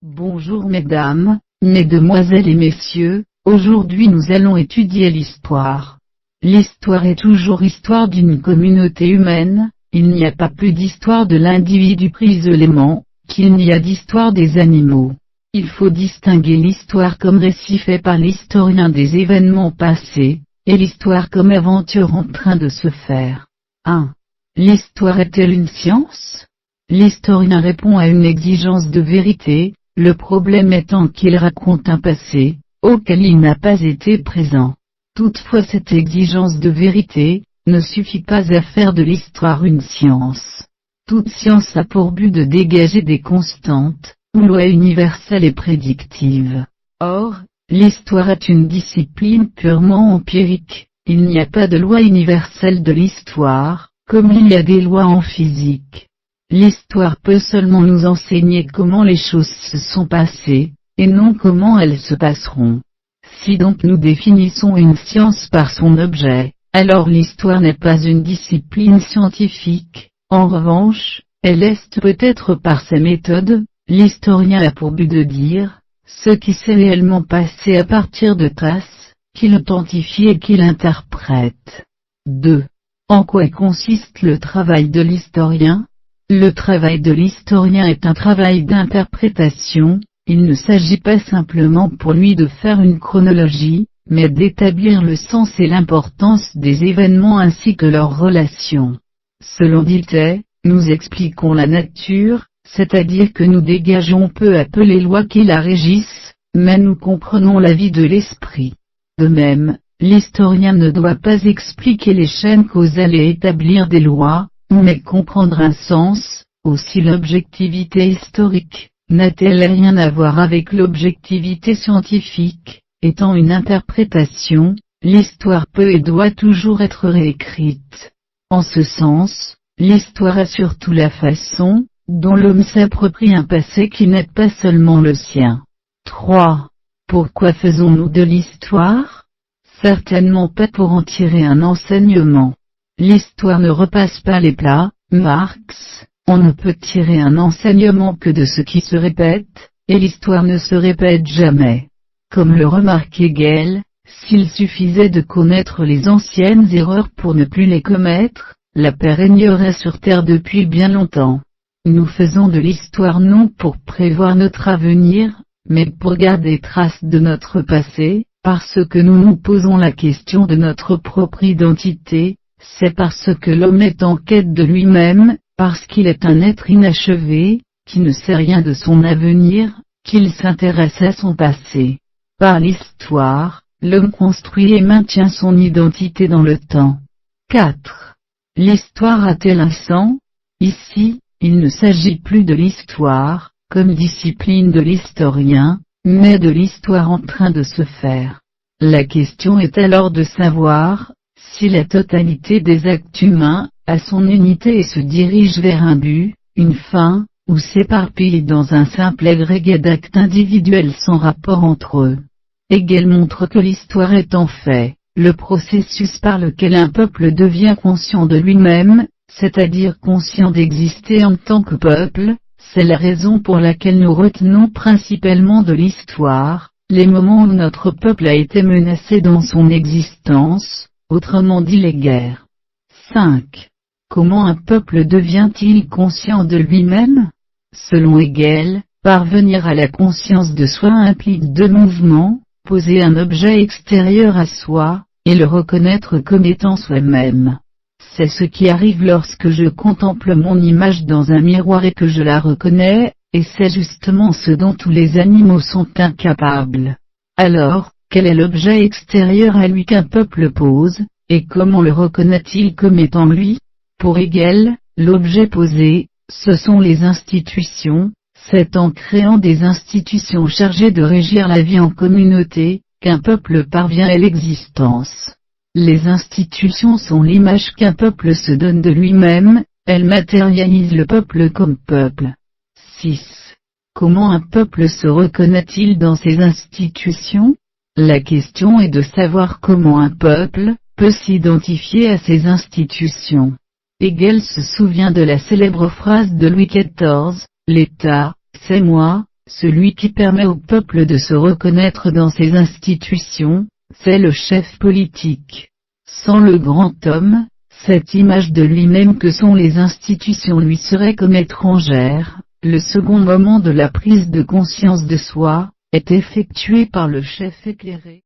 Bonjour mesdames, mesdemoiselles et messieurs, aujourd'hui nous allons étudier l'histoire. L'histoire est toujours histoire d'une communauté humaine, il n'y a pas plus d'histoire de l'individu pris isolément, qu'il n'y a d'histoire des animaux. Il faut distinguer l'histoire comme récit fait par l'historien des événements passés, et l'histoire comme aventure en train de se faire. 1. L'histoire est-elle une science? L'historien répond à une exigence de vérité, le problème étant qu'il raconte un passé, auquel il n'a pas été présent. Toutefois cette exigence de vérité, ne suffit pas à faire de l'histoire une science. Toute science a pour but de dégager des constantes, ou lois universelles et prédictives. Or, l'histoire est une discipline purement empirique, il n'y a pas de loi universelle de l'histoire, comme il y a des lois en physique. L'histoire peut seulement nous enseigner comment les choses se sont passées, et non comment elles se passeront. Si donc nous définissons une science par son objet, alors l'histoire n'est pas une discipline scientifique, en revanche, elle l'est peut-être par ses méthodes, l'historien a pour but de dire, ce qui s'est réellement passé à partir de traces, qu'il authentifie et qu'il interprète. 2. En quoi consiste le travail de l'historien? Le travail de l'historien est un travail d'interprétation, il ne s'agit pas simplement pour lui de faire une chronologie, mais d'établir le sens et l'importance des événements ainsi que leurs relations. Selon Dilthey, nous expliquons la nature, c'est-à-dire que nous dégageons peu à peu les lois qui la régissent, mais nous comprenons la vie de l'esprit. De même, l'historien ne doit pas expliquer les chaînes causales et établir des lois, mais comprendre un sens. Aussi l'objectivité historique, n'a-t-elle rien à voir avec l'objectivité scientifique? Étant une interprétation, l'histoire peut et doit toujours être réécrite. En ce sens, l'histoire est surtout la façon, dont l'homme s'approprie un passé qui n'est pas seulement le sien. 3. Pourquoi faisons-nous de l'histoire? Certainement pas pour en tirer un enseignement. L'histoire ne repasse pas les plats, Marx, on ne peut tirer un enseignement que de ce qui se répète, et l'histoire ne se répète jamais. Comme le remarque Hegel, s'il suffisait de connaître les anciennes erreurs pour ne plus les commettre, la paix régnerait sur terre depuis bien longtemps. Nous faisons de l'histoire non pour prévoir notre avenir, mais pour garder trace de notre passé, parce que nous nous posons la question de notre propre identité. C'est parce que l'homme est en quête de lui-même, parce qu'il est un être inachevé, qui ne sait rien de son avenir, qu'il s'intéresse à son passé. Par l'histoire, l'homme construit et maintient son identité dans le temps. 4. L'histoire a-t-elle un sens? Ici, il ne s'agit plus de l'histoire, comme discipline de l'historien, mais de l'histoire en train de se faire. La question est alors de savoir, si la totalité des actes humains, a son unité et se dirige vers un but, une fin, ou s'éparpille dans un simple agrégat d'actes individuels sans rapport entre eux. Hegel montre que l'histoire est en fait, le processus par lequel un peuple devient conscient de lui-même, c'est-à-dire conscient d'exister en tant que peuple, c'est la raison pour laquelle nous retenons principalement de l'histoire, les moments où notre peuple a été menacé dans son existence, autrement dit les guerres. 5. Comment un peuple devient-il conscient de lui-même? Selon Hegel, parvenir à la conscience de soi implique deux mouvements, poser un objet extérieur à soi, et le reconnaître comme étant soi-même. C'est ce qui arrive lorsque je contemple mon image dans un miroir et que je la reconnais, et c'est justement ce dont tous les animaux sont incapables. Alors, quel est l'objet extérieur à lui qu'un peuple pose, et comment le reconnaît-il comme étant lui? Pour Hegel, l'objet posé, ce sont les institutions, c'est en créant des institutions chargées de régir la vie en communauté, qu'un peuple parvient à l'existence. Les institutions sont l'image qu'un peuple se donne de lui-même, elles matérialisent le peuple comme peuple. 6. Comment un peuple se reconnaît-il dans ses institutions? La question est de savoir comment un peuple peut s'identifier à ses institutions. Hegel se souvient de la célèbre phrase de Louis XIV, l'État, c'est moi, celui qui permet au peuple de se reconnaître dans ses institutions, c'est le chef politique. Sans le grand homme, cette image de lui-même que sont les institutions lui serait comme étrangère. Le second moment de la prise de conscience de soi, est effectué par le chef éclairé.